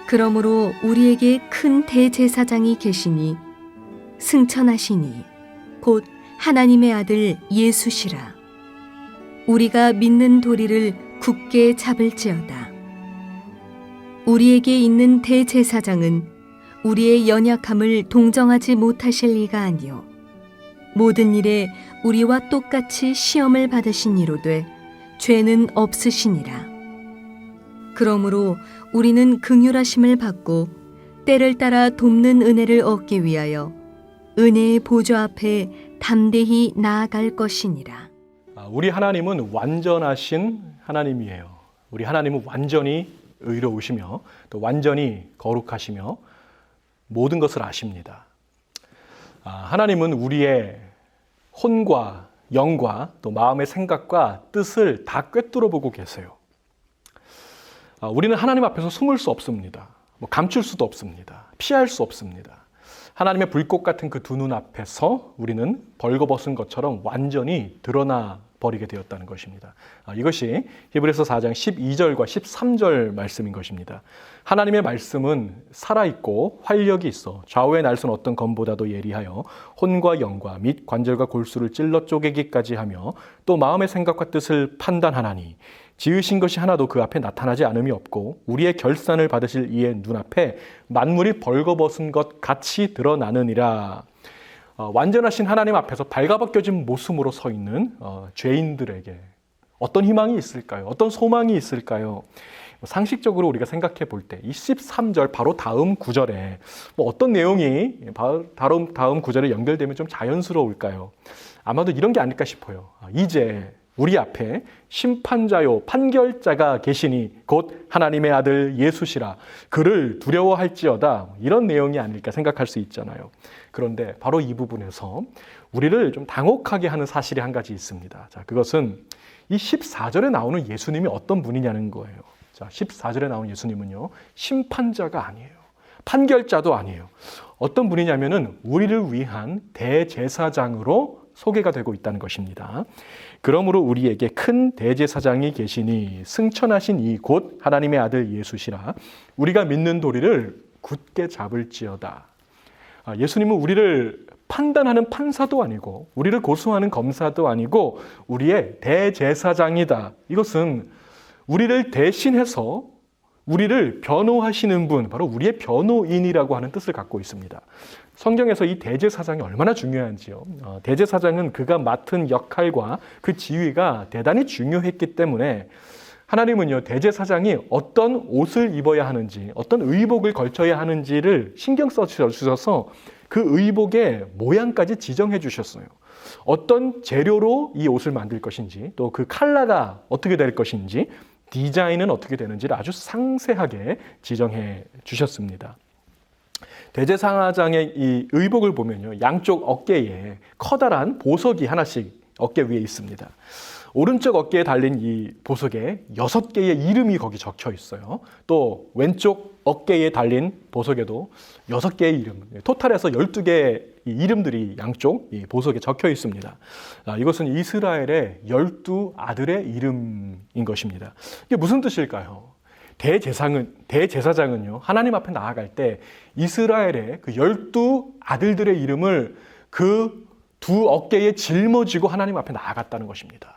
그러므로 우리에게 큰 대제사장이 계시니 승천하시니 곧 하나님의 아들 예수시라. 우리가 믿는 도리를 굳게 잡을지어다. 우리에게 있는 대제사장은 우리의 연약함을 동정하지 못하실 리가 아니요 모든 일에 우리와 똑같이 시험을 받으신 이로되 죄는 없으시니라. 그러므로 우리는 긍휼하심을 받고 때를 따라 돕는 은혜를 얻기 위하여 은혜의 보좌 앞에 담대히 나아갈 것이니라. 우리 하나님은 완전하신 하나님이에요. 우리 하나님은 완전히 의로우시며 또 완전히 거룩하시며 모든 것을 아십니다. 하나님은 우리의 혼과 영과 또 마음의 생각과 뜻을 다 꿰뚫어 보고 계세요. 우리는 하나님 앞에서 숨을 수 없습니다. 감출 수도 없습니다. 피할 수 없습니다. 하나님의 불꽃 같은 그 두 눈 앞에서 우리는 벌거벗은 것처럼 완전히 드러나 버리게 되었다는 것입니다. 이것이 히브리서 4장 12절과 13절 말씀인 것입니다. 하나님의 말씀은 살아있고 활력이 있어 좌우의 날선 어떤 검보다도 예리하여 혼과 영과 및 관절과 골수를 찔러 쪼개기까지 하며 또 마음의 생각과 뜻을 판단하나니 지으신 것이 하나도 그 앞에 나타나지 않음이 없고 우리의 결산을 받으실 이의 눈앞에 만물이 벌거벗은 것 같이 드러나느니라. 완전하신 하나님 앞에서 발가벗겨진 모습으로 서 있는 죄인들에게 어떤 희망이 있을까요? 어떤 소망이 있을까요? 상식적으로 우리가 생각해 볼 때 이 13절 바로 다음 구절에 어떤 내용이 다음 구절에 연결되면 좀 자연스러울까요? 아마도 이런 게 아닐까 싶어요. 이제 우리 앞에 심판자요 판결자가 계시니 곧 하나님의 아들 예수시라. 그를 두려워할지어다. 이런 내용이 아닐까 생각할 수 있잖아요. 그런데 바로 이 부분에서 우리를 좀 당혹하게 하는 사실이 한 가지 있습니다. 자, 그것은 이 14절에 나오는 예수님이 어떤 분이냐는 거예요. 자, 14절에 나오는 예수님은요, 심판자가 아니에요. 판결자도 아니에요. 어떤 분이냐면은 우리를 위한 대제사장으로 소개가 되고 있다는 것입니다. 그러므로 우리에게 큰 대제사장이 계시니 승천하신 이 곧 하나님의 아들 예수시라. 우리가 믿는 도리를 굳게 잡을지어다. 예수님은 우리를 판단하는 판사도 아니고 우리를 고소하는 검사도 아니고 우리의 대제사장이다. 이것은 우리를 대신해서 우리를 변호하시는 분, 바로 우리의 변호인이라고 하는 뜻을 갖고 있습니다. 성경에서 이 대제사장이 얼마나 중요한지요. 대제사장은 그가 맡은 역할과 그 지위가 대단히 중요했기 때문에 하나님은요, 대제사장이 어떤 옷을 입어야 하는지, 어떤 의복을 걸쳐야 하는지를 신경 써 주셔서 그 의복의 모양까지 지정해 주셨어요. 어떤 재료로 이 옷을 만들 것인지, 또 그 컬러가 어떻게 될 것인지, 디자인은 어떻게 되는지를 아주 상세하게 지정해 주셨습니다. 대제사장의 이 의복을 보면요, 양쪽 어깨에 커다란 보석이 하나씩 어깨 위에 있습니다. 오른쪽 어깨에 달린 이 보석에 6개의 이름이 거기 적혀 있어요. 또 왼쪽 어깨에 달린 보석에도 6개의 이름, 토탈해서 12개의 이름들이 양쪽 이 보석에 적혀 있습니다. 이것은 이스라엘의 12아들의 이름인 것입니다. 이게 무슨 뜻일까요? 대제사장은요, 하나님 앞에 나아갈 때 이스라엘의 그 12아들들의 이름을 그 두 어깨에 짊어지고 하나님 앞에 나아갔다는 것입니다.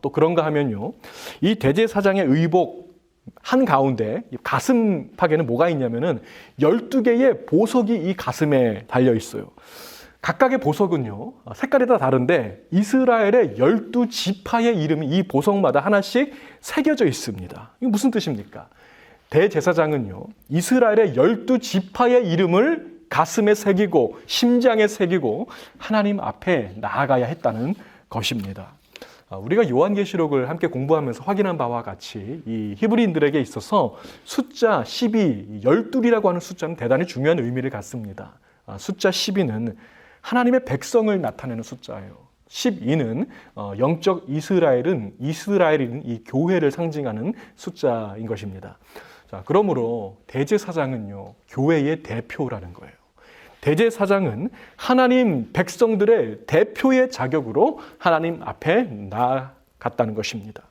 또 그런가 하면요, 이 대제사장의 의복 한가운데 가슴팍에는 뭐가 있냐면은 12개의 보석이 이 가슴에 달려 있어요. 각각의 보석은요, 색깔이 다 다른데 이스라엘의 12지파의 이름이 이 보석마다 하나씩 새겨져 있습니다. 이게 무슨 뜻입니까? 대제사장은요, 이스라엘의 12지파의 이름을 가슴에 새기고 심장에 새기고 하나님 앞에 나아가야 했다는 것입니다. 우리가 요한계시록을 함께 공부하면서 확인한 바와 같이 이 히브리인들에게 있어서 숫자 12, 12이라고 하는 숫자는 대단히 중요한 의미를 갖습니다. 숫자 12는 하나님의 백성을 나타내는 숫자예요. 12는 영적 이스라엘인 이 교회를 상징하는 숫자인 것입니다. 자, 그러므로 대제사장은요, 교회의 대표라는 거예요. 대제사장은 하나님 백성들의 대표의 자격으로 하나님 앞에 나아갔다는 것입니다.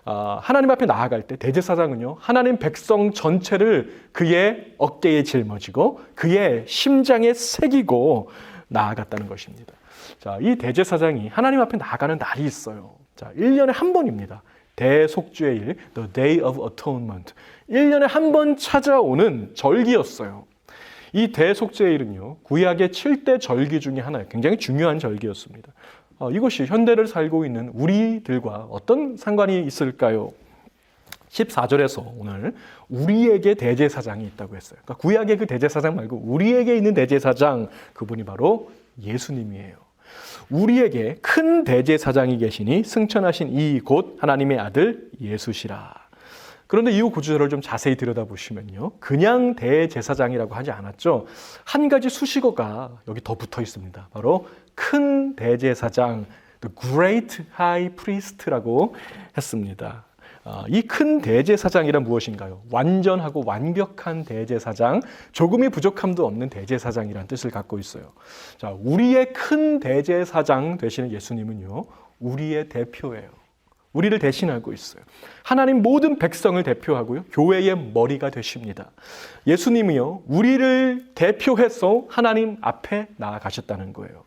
하나님 앞에 나아갈 때 대제사장은요, 하나님 백성 전체를 그의 어깨에 짊어지고 그의 심장에 새기고 나아갔다는 것입니다. 자, 이 대제사장이 하나님 앞에 나아가는 날이 있어요. 자, 1년에 한 번입니다. 대속죄의 일, The Day of Atonement. 1년에 한 번 찾아오는 절기였어요. 이 대속죄일은요, 구약의 7대 절기 중에 하나예요. 굉장히 중요한 절기였습니다. 이것이 현대를 살고 있는 우리들과 어떤 상관이 있을까요? 14절에서 오늘 우리에게 대제사장이 있다고 했어요. 그러니까 구약의 그 대제사장 말고 우리에게 있는 대제사장, 그분이 바로 예수님이에요. 우리에게 큰 대제사장이 계시니 승천하신 이 곧 하나님의 아들 예수시라. 그런데 이 구절을 좀 자세히 들여다보시면요, 그냥 대제사장이라고 하지 않았죠. 한 가지 수식어가 여기 더 붙어 있습니다. 바로 큰 대제사장, the great high priest라고 했습니다. 이 큰 대제사장이란 무엇인가요? 완전하고 완벽한 대제사장, 조금의 부족함도 없는 대제사장이라는 뜻을 갖고 있어요. 자, 우리의 큰 대제사장 되시는 예수님은요, 우리의 대표예요. 우리를 대신하고 있어요. 하나님 모든 백성을 대표하고요, 교회의 머리가 되십니다. 예수님이요, 우리를 대표해서 하나님 앞에 나아가셨다는 거예요.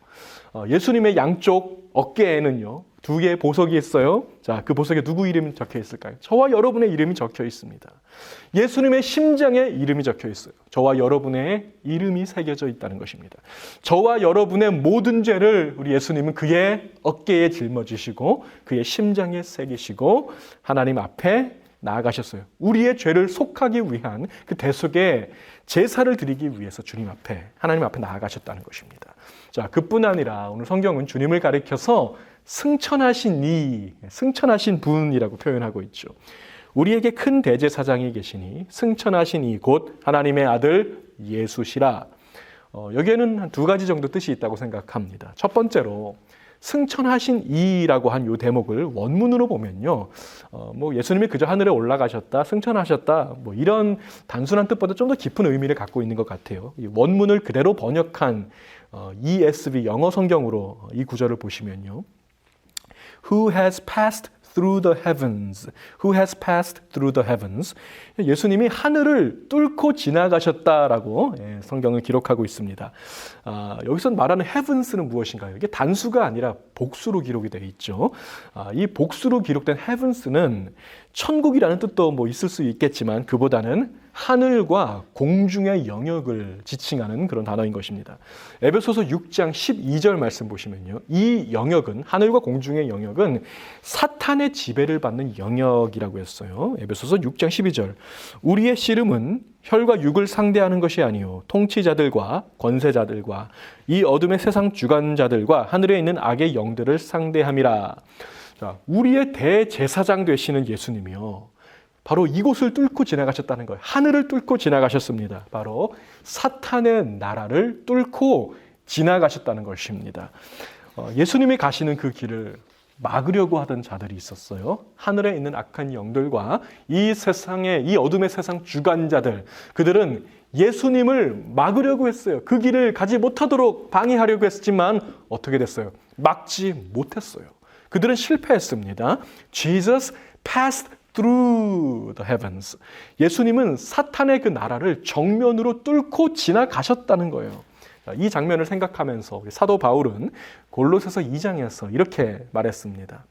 예수님의 양쪽 어깨에는요, 2개의 보석이 있어요. 자, 그 보석에 누구 이름이 적혀 있을까요? 저와 여러분의 이름이 적혀 있습니다. 예수님의 심장에 이름이 적혀 있어요. 저와 여러분의 이름이 새겨져 있다는 것입니다. 저와 여러분의 모든 죄를 우리 예수님은 그의 어깨에 짊어지시고 그의 심장에 새기시고 하나님 앞에 나아가셨어요. 우리의 죄를 속하기 위한 그 대속의 제사를 드리기 위해서 주님 앞에, 하나님 앞에 나아가셨다는 것입니다. 자, 그뿐 아니라 오늘 성경은 주님을 가리켜서 승천하신 분이라고 표현하고 있죠. 우리에게 큰 대제사장이 계시니 승천하신 이 곧 하나님의 아들 예수시라. 여기에는 한 2가지 정도 뜻이 있다고 생각합니다. 첫 번째로 승천하신 이라고 한 이 대목을 원문으로 보면요, 예수님이 그저 하늘에 올라가셨다, 승천하셨다, 이런 단순한 뜻보다 좀 더 깊은 의미를 갖고 있는 것 같아요. 이 원문을 그대로 번역한 ESV 영어 성경으로 이 구절을 보시면요, Who has passed through the heavens. Who has passed through the heavens. 예수님이 하늘을 뚫고 지나가셨다라고 성경을 기록하고 있습니다. 여기서 말하는 heavens는 무엇인가요? 이게 단수가 아니라 복수로 기록이 되어 있죠. 이 복수로 기록된 heavens는 천국이라는 뜻도 있을 수 있겠지만 그보다는 하늘과 공중의 영역을 지칭하는 그런 단어인 것입니다. 에베소서 6장 12절 말씀 보시면요, 이 영역은, 하늘과 공중의 영역은 사탄의 지배를 받는 영역이라고 했어요. 에베소서 6장 12절. 우리의 씨름은 혈과 육을 상대하는 것이 아니요 통치자들과 권세자들과 이 어둠의 세상 주관자들과 하늘에 있는 악의 영들을 상대함이라. 자, 우리의 대제사장 되시는 예수님이요, 바로 이곳을 뚫고 지나가셨다는 거예요. 하늘을 뚫고 지나가셨습니다. 바로 사탄의 나라를 뚫고 지나가셨다는 것입니다. 예수님이 가시는 그 길을 막으려고 하던 자들이 있었어요. 하늘에 있는 악한 영들과 이 세상의, 이 어둠의 세상 주관자들, 그들은 예수님을 막으려고 했어요. 그 길을 가지 못하도록 방해하려고 했지만 어떻게 됐어요? 막지 못했어요. 그들은 실패했습니다. Jesus passed through the heavens. 예수님은 사탄의 그 나라를 정면으로 뚫고 지나가셨다는 거예요. 이 장면을 생각하면서 사도 바울은 골로새서 2장에서 이렇게 말했습니다.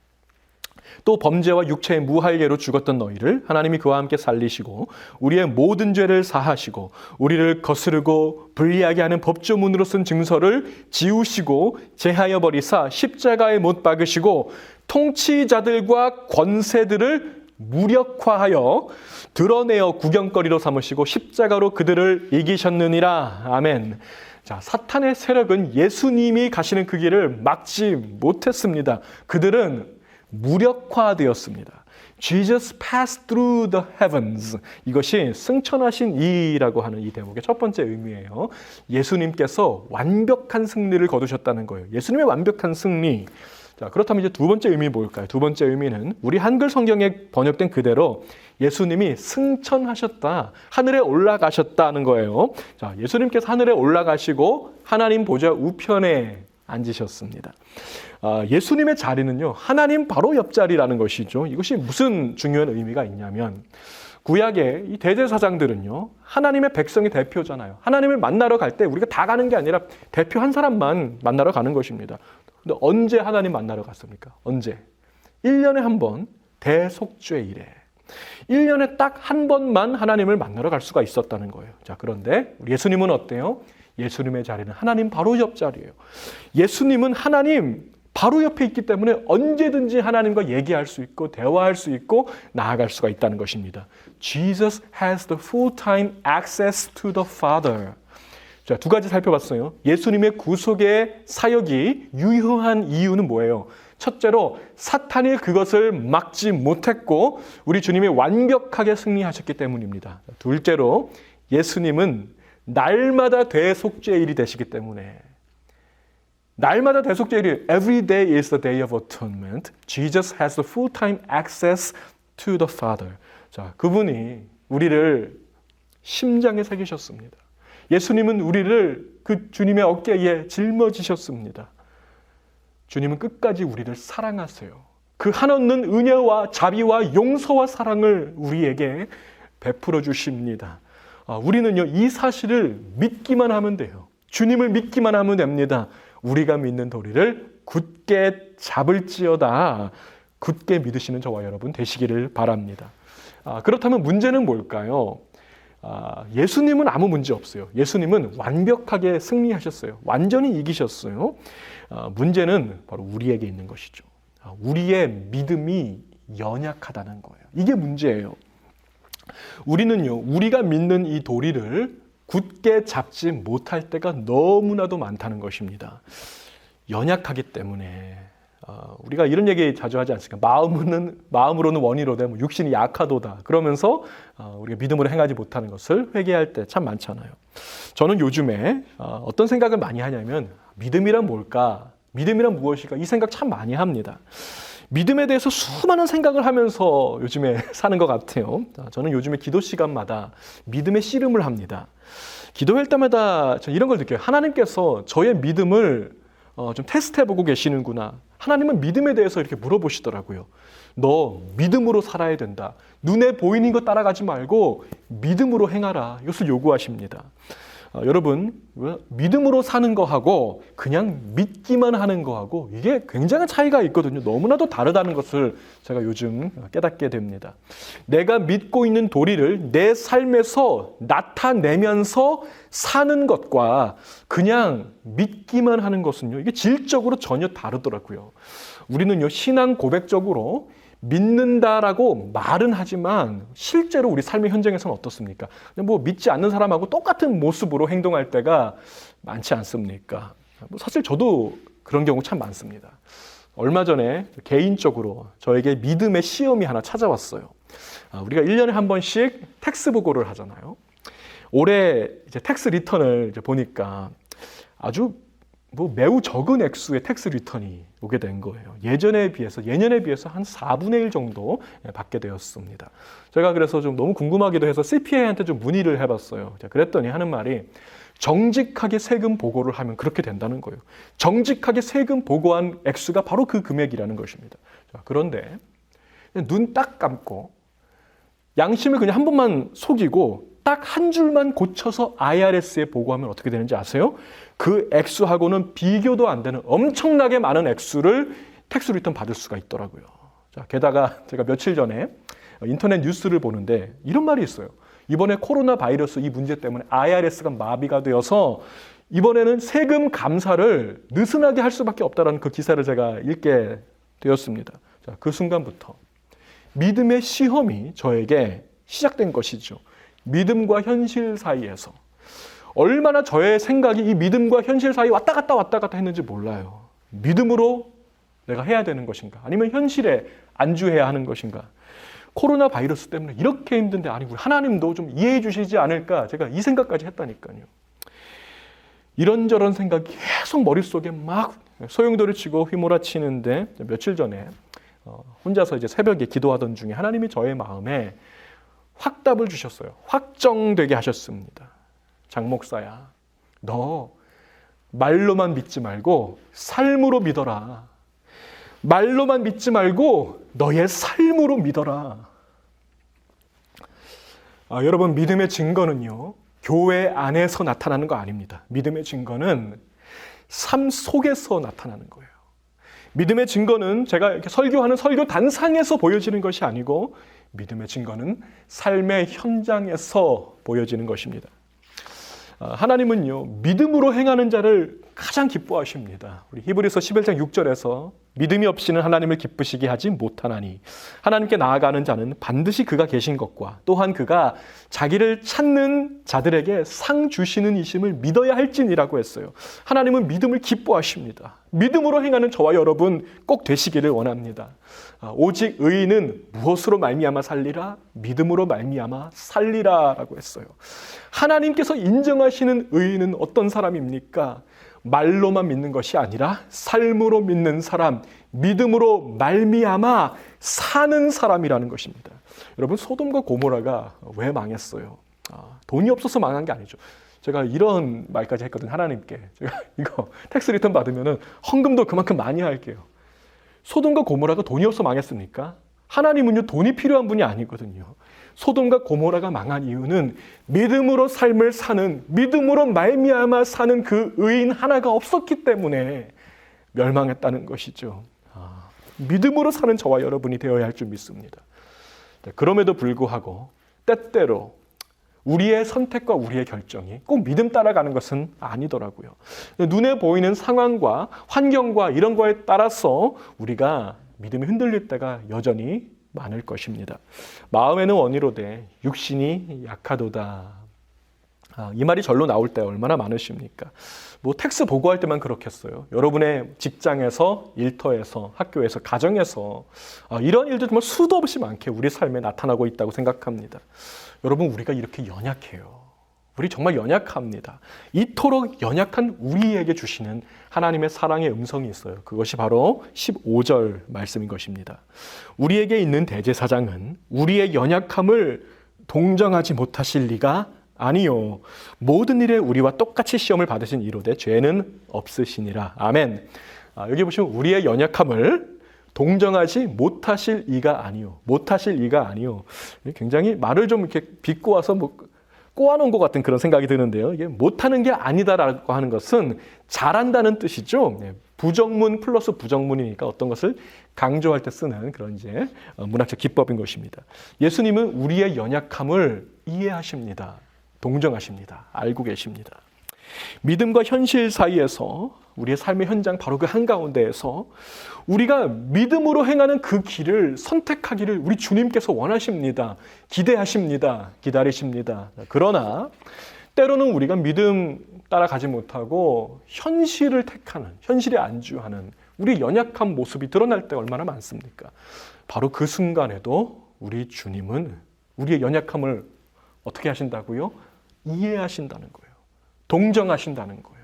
또 범죄와 육체의 무할례로 죽었던 너희를 하나님이 그와 함께 살리시고 우리의 모든 죄를 사하시고 우리를 거스르고 불리하게 하는 법조문으로 쓴 증서를 지우시고 제하여 버리사 십자가에 못 박으시고 통치자들과 권세들을 무력화하여 드러내어 구경거리로 삼으시고 십자가로 그들을 이기셨느니라. 아멘. 자, 사탄의 세력은 예수님이 가시는 그 길을 막지 못했습니다. 그들은 무력화되었습니다. Jesus passed through the heavens. 이것이 승천하신 이라고 하는 이 대목의 첫 번째 의미예요. 예수님께서 완벽한 승리를 거두셨다는 거예요. 예수님의 완벽한 승리. 자, 그렇다면 이제 두 번째 의미 뭘까요? 두 번째 의미는 우리 한글 성경에 번역된 그대로 예수님이 승천하셨다, 하늘에 올라가셨다는 거예요. 자, 예수님께서 하늘에 올라가시고 하나님 보좌 우편에 앉으셨습니다. 예수님의 자리는요, 하나님 바로 옆자리라는 것이죠. 이것이 무슨 중요한 의미가 있냐면, 구약의 이 대제사장들은요, 하나님의 백성의 대표잖아요. 하나님을 만나러 갈 때 우리가 다 가는 게 아니라 대표 한 사람만 만나러 가는 것입니다. 근데 언제 하나님 만나러 갔습니까? 언제? 1년에 한 번, 대속죄일에. 1년에 딱 한 번만 하나님을 만나러 갈 수가 있었다는 거예요. 자, 그런데 우리 예수님은 어때요? 예수님의 자리는 하나님 바로 옆자리예요. 예수님은 하나님 바로 옆에 있기 때문에 언제든지 하나님과 얘기할 수 있고 대화할 수 있고 나아갈 수가 있다는 것입니다. Jesus has the full-time access to the Father. 자, 두 가지 살펴봤어요. 예수님의 구속의 사역이 유효한 이유는 뭐예요? 첫째로 사탄이 그것을 막지 못했고 우리 주님이 완벽하게 승리하셨기 때문입니다. 둘째로 예수님은 날마다 대속죄일이 되시기 때문에, 날마다 대속죄일이 every day is the day of atonement. Jesus has the full-time access to the Father. 자, 그분이 우리를 심장에 새기셨습니다. 예수님은 우리를 그 주님의 어깨에 짊어지셨습니다. 주님은 끝까지 우리를 사랑하세요. 그 한없는 은혜와 자비와 용서와 사랑을 우리에게 베풀어 주십니다. 우리는요, 이 사실을 믿기만 하면 돼요. 주님을 믿기만 하면 됩니다. 우리가 믿는 도리를 굳게 잡을지어다. 굳게 믿으시는 저와 여러분 되시기를 바랍니다. 그렇다면 문제는 뭘까요? 예수님은 아무 문제 없어요. 예수님은 완벽하게 승리하셨어요. 완전히 이기셨어요. 문제는 바로 우리에게 있는 것이죠. 우리의 믿음이 연약하다는 거예요. 이게 문제예요. 우리는요, 우리가 믿는 이 도리를 굳게 잡지 못할 때가 너무나도 많다는 것입니다. 연약하기 때문에 우리가 이런 얘기 자주 하지 않습니까? 마음으로는 원이로되 육신이 약하도다. 그러면서 우리가 믿음으로 행하지 못하는 것을 회개할 때 참 많잖아요. 저는 요즘에 어떤 생각을 많이 하냐면 믿음이란 뭘까? 믿음이란 무엇일까? 이 생각 참 많이 합니다. 믿음에 대해서 수많은 생각을 하면서 요즘에 사는 것 같아요. 저는 요즘에 기도 시간마다 믿음의 씨름을 합니다. 기도할 때마다 저는 이런 걸 느껴요. 하나님께서 저의 믿음을 좀 테스트해보고 계시는구나. 하나님은 믿음에 대해서 이렇게 물어보시더라고요. 너 믿음으로 살아야 된다. 눈에 보이는 거 따라가지 말고 믿음으로 행하라. 이것을 요구하십니다. 여러분, 믿음으로 사는 거하고 그냥 믿기만 하는 거하고 이게 굉장한 차이가 있거든요. 너무나도 다르다는 것을 제가 요즘 깨닫게 됩니다. 내가 믿고 있는 도리를 내 삶에서 나타내면서 사는 것과 그냥 믿기만 하는 것은요, 이게 질적으로 전혀 다르더라고요. 우리는요, 신앙 고백적으로 믿는다라고 말은 하지만 실제로 우리 삶의 현장에서는 어떻습니까? 뭐 믿지 않는 사람하고 똑같은 모습으로 행동할 때가 많지 않습니까? 사실 저도 그런 경우 참 많습니다. 얼마 전에 개인적으로 저에게 믿음의 시험이 하나 찾아왔어요. 우리가 1년에 한 번씩 텍스 보고를 하잖아요. 올해 이제 텍스 리턴을 이제 보니까 아주 매우 적은 액수의 텍스 리턴이 오게 된 거예요. 예년에 비해서 한 4분의 1 정도 받게 되었습니다. 제가 그래서 좀 너무 궁금하기도 해서 CPA한테 좀 문의를 해봤어요. 그랬더니 하는 말이 정직하게 세금 보고를 하면 그렇게 된다는 거예요. 정직하게 세금 보고한 액수가 바로 그 금액이라는 것입니다. 그런데 눈 딱 감고 양심을 그냥 한 번만 속이고 딱 한 줄만 고쳐서 IRS에 보고하면 어떻게 되는지 아세요? 그 액수하고는 비교도 안 되는 엄청나게 많은 액수를 텍스 리턴 받을 수가 있더라고요. 자, 게다가 제가 며칠 전에 인터넷 뉴스를 보는데 이런 말이 있어요. 이번에 코로나 바이러스 이 문제 때문에 IRS가 마비가 되어서 이번에는 세금 감사를 느슨하게 할 수밖에 없다는 그 기사를 제가 읽게 되었습니다. 자, 그 순간부터 믿음의 시험이 저에게 시작된 것이죠. 믿음과 현실 사이에서 얼마나 저의 생각이 이 믿음과 현실 사이 왔다 갔다 했는지 몰라요. 믿음으로 내가 해야 되는 것인가? 아니면 현실에 안주해야 하는 것인가? 코로나 바이러스 때문에 이렇게 힘든데 아니 우리 하나님도 좀 이해해 주시지 않을까? 제가 이 생각까지 했다니까요. 이런저런 생각이 계속 머릿속에 막 소용돌이 치고 휘몰아치는데 며칠 전에 혼자서 이제 새벽에 기도하던 중에 하나님이 저의 마음에 확답을 주셨어요. 확정되게 하셨습니다. 장 목사야, 너 말로만 믿지 말고 삶으로 믿어라. 말로만 믿지 말고 너의 삶으로 믿어라. 여러분, 믿음의 증거는요, 교회 안에서 나타나는 거 아닙니다. 믿음의 증거는 삶 속에서 나타나는 거예요. 믿음의 증거는 제가 이렇게 설교하는 설교 단상에서 보여지는 것이 아니고 믿음의 증거는 삶의 현장에서 보여지는 것입니다. 하나님은요, 믿음으로 행하는 자를 가장 기뻐하십니다. 우리 히브리서 11장 6절에서 믿음이 없이는 하나님을 기쁘시게 하지 못하나니 하나님께 나아가는 자는 반드시 그가 계신 것과 또한 그가 자기를 찾는 자들에게 상 주시는 이심을 믿어야 할지니라고 했어요. 하나님은 믿음을 기뻐하십니다. 믿음으로 행하는 저와 여러분 꼭 되시기를 원합니다. 오직 의인은 무엇으로 말미암아 살리라? 믿음으로 말미암아 살리라라고 했어요. 하나님께서 인정하시는 의인은 어떤 사람입니까? 말로만 믿는 것이 아니라 삶으로 믿는 사람, 믿음으로 말미암아 사는 사람이라는 것입니다. 여러분, 소돔과 고모라가 왜 망했어요? 돈이 없어서 망한 게 아니죠. 제가 이런 말까지 했거든요. 하나님께 제가 이거 텍스 리턴 받으면 헌금도 그만큼 많이 할게요. 소돔과 고모라가 돈이 없어 망했습니까? 하나님은요, 돈이 필요한 분이 아니거든요. 소돔과 고모라가 망한 이유는 믿음으로 삶을 사는, 믿음으로 말미암아 사는 그 의인 하나가 없었기 때문에 멸망했다는 것이죠. 믿음으로 사는 저와 여러분이 되어야 할 줄 믿습니다. 그럼에도 불구하고 때때로 우리의 선택과 우리의 결정이 꼭 믿음 따라가는 것은 아니더라고요. 눈에 보이는 상황과 환경과 이런 거에 따라서 우리가 믿음이 흔들릴 때가 여전히 많을 것입니다. 마음에는 원이로되 육신이 약하도다. 이 말이 절로 나올 때 얼마나 많으십니까? 뭐 텍스 보고할 때만 그렇겠어요. 여러분의 직장에서, 일터에서, 학교에서, 가정에서 이런 일들 정말 수도 없이 많게 우리 삶에 나타나고 있다고 생각합니다. 여러분, 우리가 이렇게 연약해요. 우리 정말 연약합니다. 이토록 연약한 우리에게 주시는 하나님의 사랑의 음성이 있어요. 그것이 바로 15절 말씀인 것입니다. 우리에게 있는 대제사장은 우리의 연약함을 동정하지 못하실 리가 아니요. 모든 일에 우리와 똑같이 시험을 받으신 이로되 죄는 없으시니라. 아멘. 여기 보시면 우리의 연약함을 동정하지 못하실 이가 아니요. 못하실 이가 아니요. 굉장히 말을 좀 이렇게 비꼬아서 꼬아놓은 것 같은 그런 생각이 드는데요. 이게 못하는 게 아니다라고 하는 것은 잘한다는 뜻이죠. 부정문 플러스 부정문이니까 어떤 것을 강조할 때 쓰는 그런 이제 문학적 기법인 것입니다. 예수님은 우리의 연약함을 이해하십니다. 동정하십니다. 알고 계십니다. 믿음과 현실 사이에서 우리의 삶의 현장 바로 그 한가운데에서 우리가 믿음으로 행하는 그 길을 선택하기를 우리 주님께서 원하십니다. 기대하십니다. 기다리십니다. 그러나 때로는 우리가 믿음 따라가지 못하고 현실을 택하는, 현실에 안주하는 우리 연약한 모습이 드러날 때 얼마나 많습니까? 바로 그 순간에도 우리 주님은 우리의 연약함을 어떻게 하신다고요? 이해하신다는 거예요. 동정하신다는 거예요.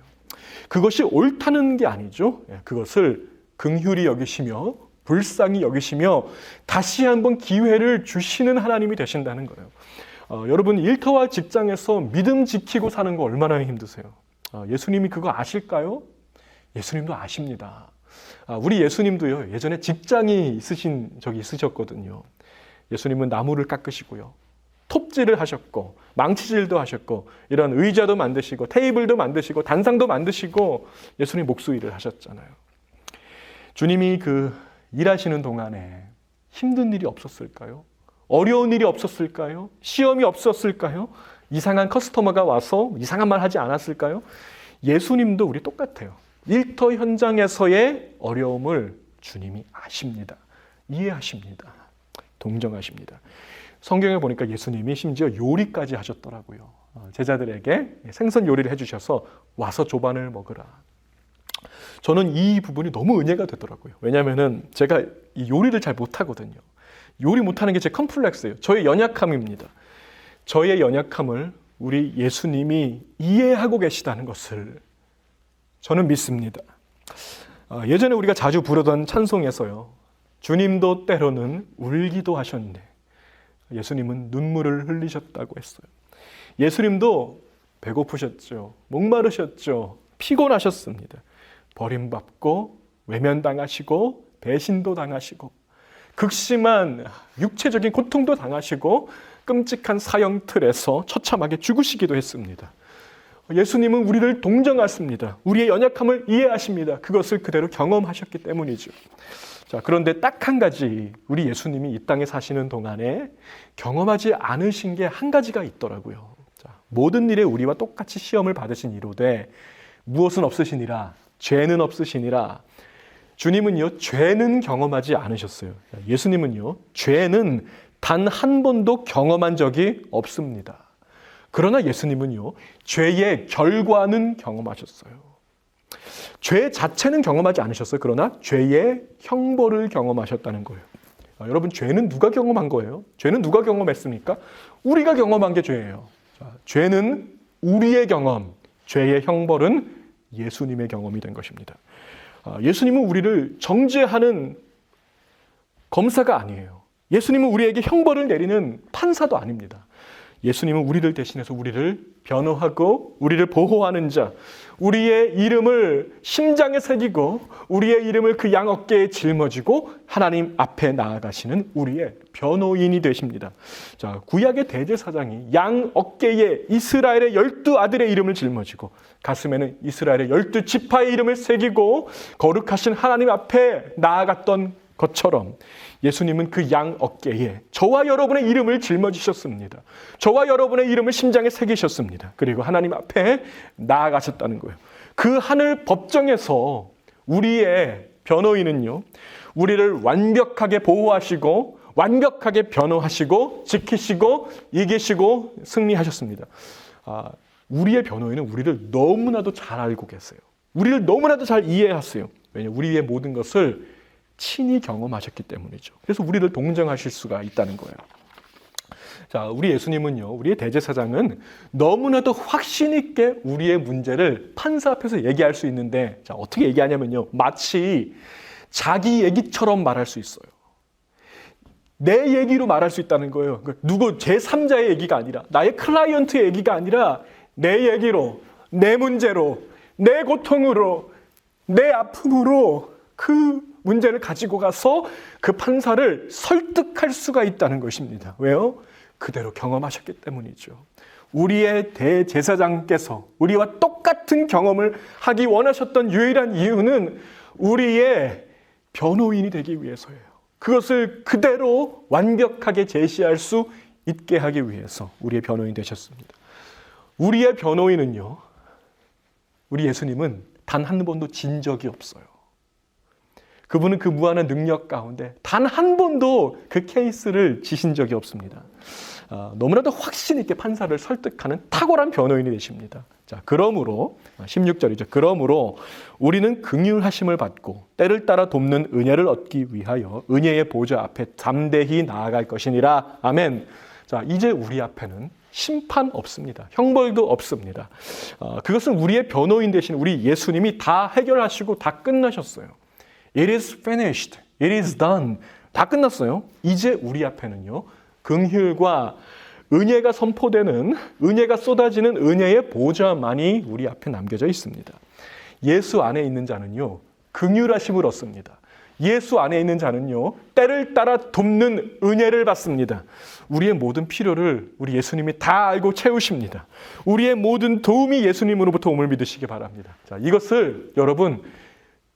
그것이 옳다는 게 아니죠. 그것을 긍휼히 여기시며 불쌍히 여기시며 다시 한번 기회를 주시는 하나님이 되신다는 거예요. 여러분, 일터와 직장에서 믿음 지키고 사는 거 얼마나 힘드세요? 예수님이 그거 아실까요? 예수님도 아십니다. 우리 예수님도요, 예전에 직장이 있으신 적이 있으셨거든요. 예수님은 나무를 깎으시고요, 톱질을 하셨고 망치질도 하셨고 이런 의자도 만드시고 테이블도 만드시고 단상도 만드시고 예수님 목수일을 하셨잖아요. 주님이 그 일하시는 동안에 힘든 일이 없었을까요? 어려운 일이 없었을까요? 시험이 없었을까요? 이상한 커스터머가 와서 이상한 말 하지 않았을까요? 예수님도 우리 똑같아요. 일터 현장에서의 어려움을 주님이 아십니다. 이해하십니다. 동정하십니다. 성경에 보니까 예수님이 심지어 요리까지 하셨더라고요. 제자들에게 생선 요리를 해주셔서 와서 조반을 먹으라. 저는 이 부분이 너무 은혜가 되더라고요. 왜냐하면 제가 이 요리를 잘 못하거든요. 요리 못하는 게 제 컴플렉스예요. 저의 연약함입니다. 저의 연약함을 우리 예수님이 이해하고 계시다는 것을 저는 믿습니다. 예전에 우리가 자주 부르던 찬송에서요, 주님도 때로는 울기도 하셨네. 예수님은 눈물을 흘리셨다고 했어요. 예수님도 배고프셨죠. 목마르셨죠. 피곤하셨습니다. 버림받고 외면당하시고 배신도 당하시고 극심한 육체적인 고통도 당하시고 끔찍한 사형틀에서 처참하게 죽으시기도 했습니다. 예수님은 우리를 동정하십니다. 우리의 연약함을 이해하십니다. 그것을 그대로 경험하셨기 때문이죠. 자, 그런데 딱 한 가지 우리 예수님이 이 땅에 사시는 동안에 경험하지 않으신 게 한 가지가 있더라고요. 자, 모든 일에 우리와 똑같이 시험을 받으신 이로되 무엇은 없으시니라, 죄는 없으시니라. 주님은요, 죄는 경험하지 않으셨어요. 예수님은요, 죄는 단 한 번도 경험한 적이 없습니다. 그러나 예수님은요, 죄의 결과는 경험하셨어요. 죄 자체는 경험하지 않으셨어요. 그러나 죄의 형벌을 경험하셨다는 거예요. 여러분, 죄는 누가 경험한 거예요? 죄는 누가 경험했습니까? 우리가 경험한 게 죄예요. 죄는 우리의 경험, 죄의 형벌은 예수님의 경험이 된 것입니다. 예수님은 우리를 정죄하는 검사가 아니에요. 예수님은 우리에게 형벌을 내리는 판사도 아닙니다. 예수님은 우리를 대신해서 우리를 변호하고 우리를 보호하는 자, 우리의 이름을 심장에 새기고 우리의 이름을 그 양 어깨에 짊어지고 하나님 앞에 나아가시는 우리의 변호인이 되십니다. 자, 구약의 대제사장이 양 어깨에 이스라엘의 12아들의 이름을 짊어지고 가슴에는 이스라엘의 12지파의 이름을 새기고 거룩하신 하나님 앞에 나아갔던 것처럼 예수님은 그 양 어깨에 저와 여러분의 이름을 짊어지셨습니다. 저와 여러분의 이름을 심장에 새기셨습니다. 그리고 하나님 앞에 나아가셨다는 거예요. 그 하늘 법정에서 우리의 변호인은요, 우리를 완벽하게 보호하시고 완벽하게 변호하시고 지키시고 이기시고 승리하셨습니다. 우리의 변호인은 우리를 너무나도 잘 알고 계세요. 우리를 너무나도 잘 이해하세요. 왜냐하면 우리의 모든 것을 친히 경험하셨기 때문이죠. 그래서 우리를 동정하실 수가 있다는 거예요. 자, 우리 예수님은요, 우리의 대제사장은 너무나도 확신 있게 우리의 문제를 판사 앞에서 얘기할 수 있는데, 자, 어떻게 얘기하냐면요, 마치 자기 얘기처럼 말할 수 있어요. 내 얘기로 말할 수 있다는 거예요. 누구 제3자의 얘기가 아니라, 나의 클라이언트의 얘기가 아니라 내 얘기로, 내 문제로, 내 고통으로, 내 아픔으로 그 문제를 가지고 가서 그 판사를 설득할 수가 있다는 것입니다. 왜요? 그대로 경험하셨기 때문이죠. 우리의 대제사장께서 우리와 똑같은 경험을 하기 원하셨던 유일한 이유는 우리의 변호인이 되기 위해서예요. 그것을 그대로 완벽하게 제시할 수 있게 하기 위해서 우리의 변호인 되셨습니다. 우리의 변호인은요, 우리 예수님은 단 한 번도 진 적이 없어요. 그분은 그 무한한 능력 가운데 단 한 번도 그 케이스를 지신 적이 없습니다. 너무나도 확신 있게 판사를 설득하는 탁월한 변호인이 되십니다. 자, 그러므로 16절이죠. 그러므로 우리는 긍휼하심을 받고 때를 따라 돕는 은혜를 얻기 위하여 은혜의 보좌 앞에 담대히 나아갈 것이니라. 아멘. 자, 이제 우리 앞에는 심판 없습니다. 형벌도 없습니다. 그것은 우리의 변호인 되신 우리 예수님이 다 해결하시고 다 끝나셨어요. It is finished. It is done. 다 끝났어요. 이제 우리 앞에는요, 긍휼과 은혜가 선포되는, 은혜가 쏟아지는 은혜의 보좌만이 우리 앞에 남겨져 있습니다. 예수 안에 있는 자는요, 긍휼하심을 얻습니다. 예수 안에 있는 자는요, 때를 따라 돕는 은혜를 받습니다. 우리의 모든 필요를 우리 예수님이 다 알고 채우십니다. 우리의 모든 도움이 예수님으로부터 옴을 믿으시기 바랍니다. 자, 이것을 여러분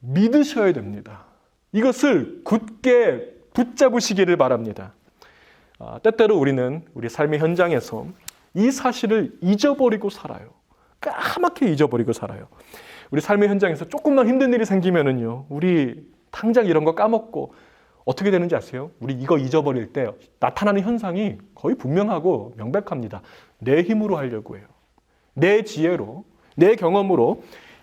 믿으셔야 됩니다. 이것을 굳게 붙잡으시기를 바랍니다. 때때로 우리는 우리 삶의 현장에서 이 사실을 잊어버리고 살아요. 까맣게 잊어버리고 살아요. 우리 삶의 현장에서 조금만 힘든 일이 생기면은요, 우리 당장 이런 거 까먹고 어떻게 되는지 아세요? 우리 이거 잊어버릴 때 나타나는 현상이 거의 분명하고 명백합니다. 내 힘으로 하려고 해요. 내 지혜로, 내 경험으로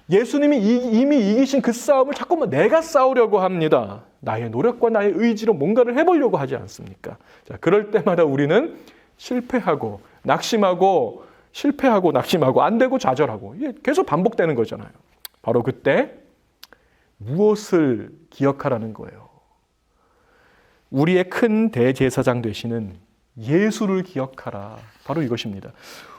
예수님이 이미 이기신 그 싸움을 자꾸만 내가 싸우려고 합니다. 나의 노력과 나의 의지로 뭔가를 해보려고 하지 않습니까? 자, 그럴 때마다 우리는 실패하고 낙심하고 실패하고 낙심하고 안 되고 좌절하고 이게 계속 반복되는 거잖아요. 바로 그때 무엇을 기억하라는 거예요? 우리의 큰 대제사장 되시는 예수를 기억하라. 바로 이것입니다.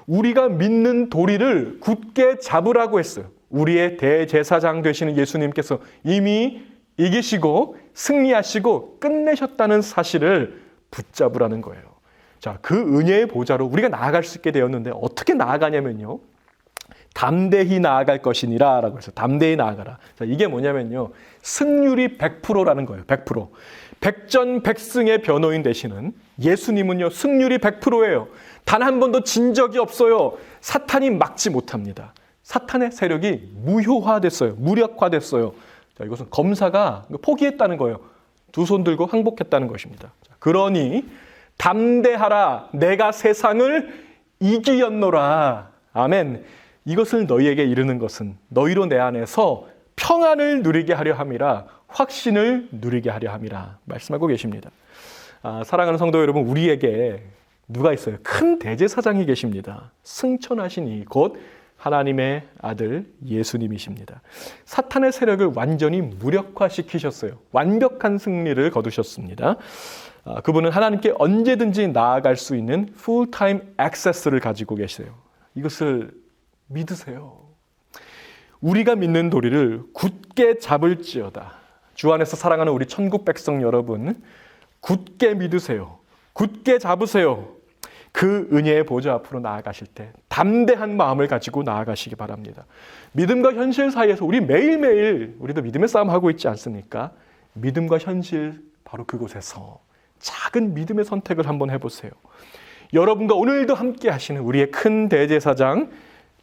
우리가 믿는 도리를 굳게 잡으라고 했어요. 우리의 대제사장 되시는 예수님께서 이미 이기시고 승리하시고 끝내셨다는 사실을 붙잡으라는 거예요. 자, 그 은혜의 보좌로 우리가 나아갈 수 있게 되었는데 어떻게 나아가냐면요. 담대히 나아갈 것이니라 라고 해서 담대히 나아가라. 자, 이게 뭐냐면요. 승률이 100%라는 거예요. 100%. 백전백승의 변호인 되시는 예수님은요. 승률이 100%예요. 단 한 번도 진 적이 없어요. 사탄이 막지 못합니다. 사탄의 세력이 무효화됐어요. 무력화됐어요. 자, 이것은 검사가 포기했다는 거예요. 두 손 들고 항복했다는 것입니다. 자, 그러니 담대하라. 내가 세상을 이기었노라. 아멘. 이것을 너희에게 이르는 것은 너희로 내 안에서 평안을 누리게 하려 함이라, 확신을 누리게 하려 함이라 말씀하고 계십니다. 사랑하는 성도 여러분, 우리에게 누가 있어요? 큰 대제사장이 계십니다. 승천하신 이 곧 하나님의 아들 예수님이십니다. 사탄의 세력을 완전히 무력화시키셨어요. 완벽한 승리를 거두셨습니다. 그분은 하나님께 언제든지 나아갈 수 있는 풀타임 액세스를 가지고 계세요. 이것을 믿으세요. 우리가 믿는 도리를 굳게 잡을지어다. 주 안에서 사랑하는 우리 천국 백성 여러분, 굳게 믿으세요. 굳게 잡으세요. 그 은혜의 보좌 앞으로 나아가실 때 담대한 마음을 가지고 나아가시기 바랍니다. 믿음과 현실 사이에서 우리 매일매일 우리도 믿음의 싸움 하고 있지 않습니까? 믿음과 현실 바로 그곳에서 작은 믿음의 선택을 한번 해보세요. 여러분과 오늘도 함께 하시는 우리의 큰 대제사장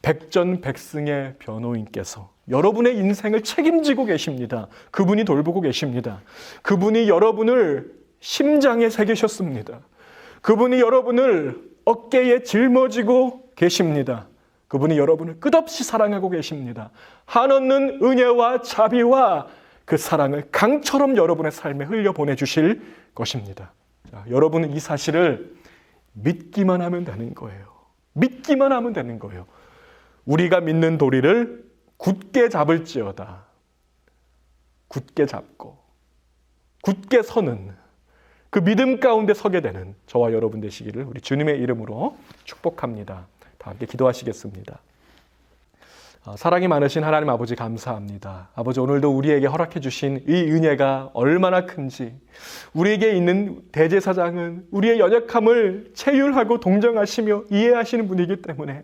백전백승의 변호인께서 여러분의 인생을 책임지고 계십니다. 그분이 돌보고 계십니다. 그분이 여러분을 심장에 새기셨습니다. 그분이 여러분을 어깨에 짊어지고 계십니다. 그분이 여러분을 끝없이 사랑하고 계십니다. 한없는 은혜와 자비와 그 사랑을 강처럼 여러분의 삶에 흘려보내주실 것입니다. 자, 여러분은 이 사실을 믿기만 하면 되는 거예요. 믿기만 하면 되는 거예요. 우리가 믿는 도리를 굳게 잡을지어다. 굳게 잡고 굳게 서는 그 믿음 가운데 서게 되는 저와 여러분 되시기를 우리 주님의 이름으로 축복합니다. 다 함께 기도하시겠습니다. 사랑이 많으신 하나님 아버지 감사합니다. 아버지, 오늘도 우리에게 허락해 주신 이 은혜가 얼마나 큰지, 우리에게 있는 대제사장은 우리의 연약함을 체휼하고 동정하시며 이해하시는 분이기 때문에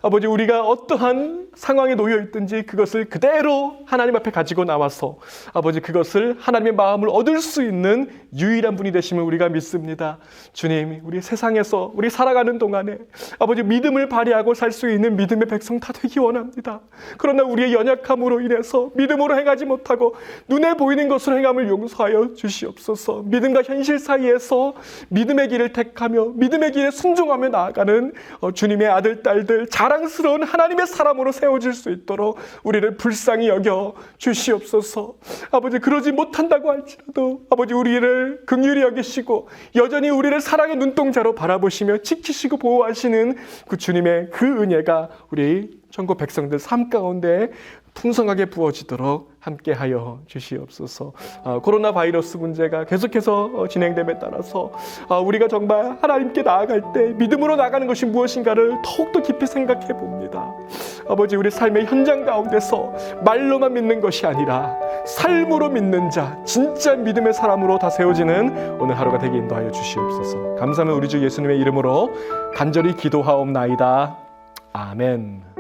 아버지, 우리가 어떠한 상황에 놓여 있든지 그것을 그대로 하나님 앞에 가지고 나와서 아버지, 그것을 하나님의 마음을 얻을 수 있는 유일한 분이 되심을 우리가 믿습니다. 주님, 우리 세상에서 우리 살아가는 동안에 아버지, 믿음을 발휘하고 살 수 있는 믿음의 백성 다 되기 원합니다. 그러나 우리의 연약함으로 인해서 믿음으로 행하지 못하고 눈에 보이는 것으로 행함을 용서하여 주시옵소서. 믿음과 현실 사이에서 믿음의 길을 택하며 믿음의 길에 순종하며 나아가는 주님의 아들, 딸들, 자랑스러운 하나님의 사람으로 세워질 수 있도록 우리를 불쌍히 여겨 주시옵소서. 아버지, 그러지 못한다고 할지라도 아버지, 우리를 긍휼히 여기시고 여전히 우리를 사랑의 눈동자로 바라보시며 지키시고 보호하시는 그 주님의 그 은혜가 우리 천국 백성들 삶 가운데 풍성하게 부어지도록 함께하여 주시옵소서. 코로나 바이러스 문제가 계속해서 진행됨에 따라서 우리가 정말 하나님께 나아갈 때 믿음으로 나가는 것이 무엇인가를 더욱더 깊이 생각해 봅니다. 아버지, 우리 삶의 현장 가운데서 말로만 믿는 것이 아니라 삶으로 믿는 자, 진짜 믿음의 사람으로 다 세워지는 오늘 하루가 되게 인도하여 주시옵소서. 감사하며 우리 주 예수님의 이름으로 간절히 기도하옵나이다. 아멘.